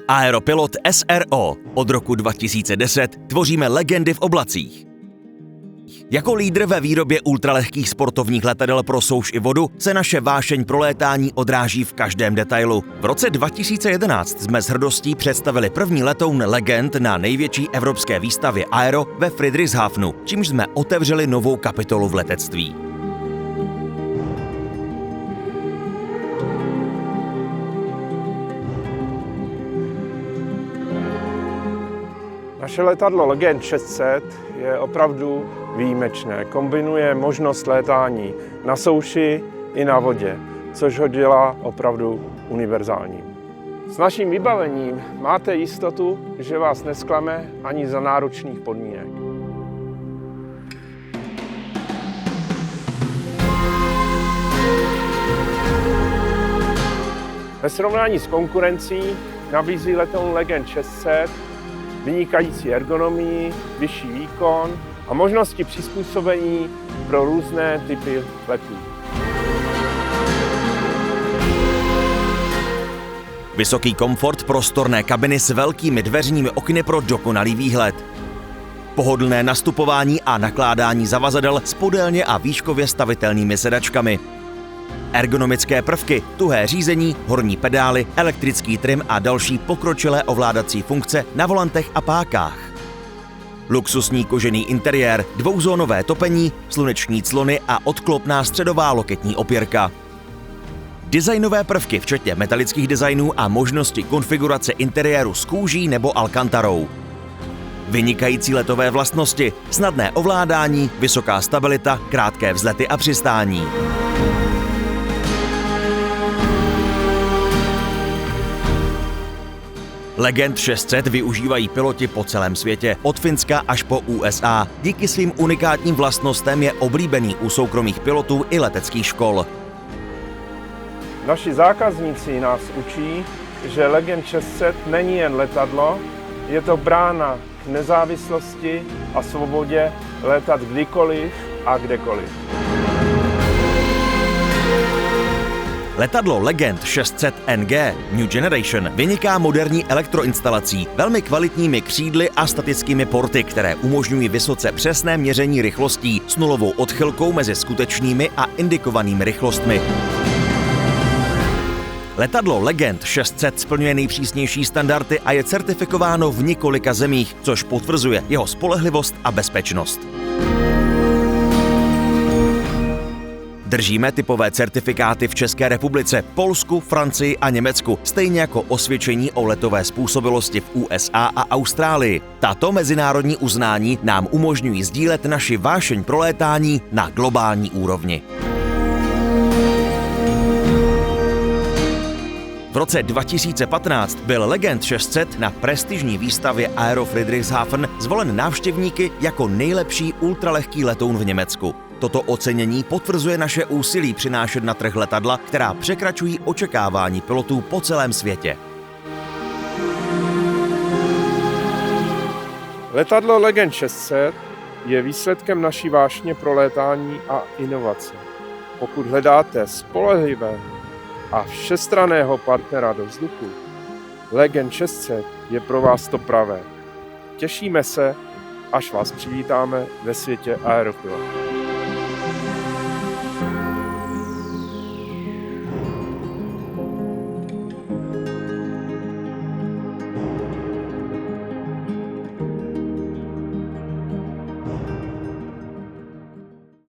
Aeropilot SRO. Od roku 2010 tvoříme legendy v oblacích. Jako lídr ve výrobě ultralehkých sportovních letadel pro souš i vodu se naše vášeň pro létání odráží v každém detailu. V roce 2011 jsme s hrdostí představili první letoun Legend na největší evropské výstavě Aero ve Friedrichshafenu, čímž jsme otevřeli novou kapitolu v letectví. Naše letadlo Legend 600 je opravdu výjimečné. Kombinuje možnost létání na souši i na vodě, což ho dělá opravdu univerzálním. S naším vybavením máte jistotu, že vás nesklame ani za náročných podmínek. Ve srovnání s konkurencí nabízí letoun Legend 600 vynikající ergonomii, vyšší výkon a možnosti přizpůsobení pro různé typy letů. Vysoký komfort prostorné kabiny s velkými dveřními okny pro dokonalý výhled. Pohodlné nastupování a nakládání zavazadel s podélně a výškově stavitelnými sedačkami. Ergonomické prvky, tuhé řízení, horní pedály, elektrický trim a další pokročilé ovládací funkce na volantech a pákách. Luxusní kožený interiér, dvouzónové topení, sluneční clony a odklopná středová loketní opěrka. Designové prvky včetně metalických designů a možnosti konfigurace interiéru s kůží nebo alkantarou. Vynikající letové vlastnosti, snadné ovládání, vysoká stabilita, krátké vzlety a přistání. Legend 600 využívají piloti po celém světě, od Finska až po USA. Díky svým unikátním vlastnostem je oblíbený u soukromých pilotů i leteckých škol. Naši zákazníci nás učí, že Legend 600 není jen letadlo, je to brána k nezávislosti a svobodě létat kdykoliv a kdekoliv. Letadlo Legend 600 NG New Generation vyniká moderní elektroinstalací, velmi kvalitními křídly a statickými porty, které umožňují vysoce přesné měření rychlostí s nulovou odchylkou mezi skutečnými a indikovanými rychlostmi. Letadlo Legend 600 splňuje nejpřísnější standardy a je certifikováno v několika zemích, což potvrzuje jeho spolehlivost a bezpečnost. Držíme typové certifikáty v České republice, Polsku, Francii a Německu, stejně jako osvědčení o letové způsobilosti v USA a Austrálii. Tato mezinárodní uznání nám umožňují sdílet naši vášeň pro létání na globální úrovni. V roce 2015 byl Legend 600 na prestižní výstavě Aero Friedrichshafen zvolen návštěvníky jako nejlepší ultralehký letoun v Německu. Toto ocenění potvrzuje naše úsilí přinášet na trh letadla, která překračují očekávání pilotů po celém světě. Letadlo Legend 600 je výsledkem naší vášně pro létání a inovace. Pokud hledáte spolehlivého a všestranného partnera do vzduchu, Legend 600 je pro vás to pravé. Těšíme se, až vás přivítáme ve světě Aeropilot.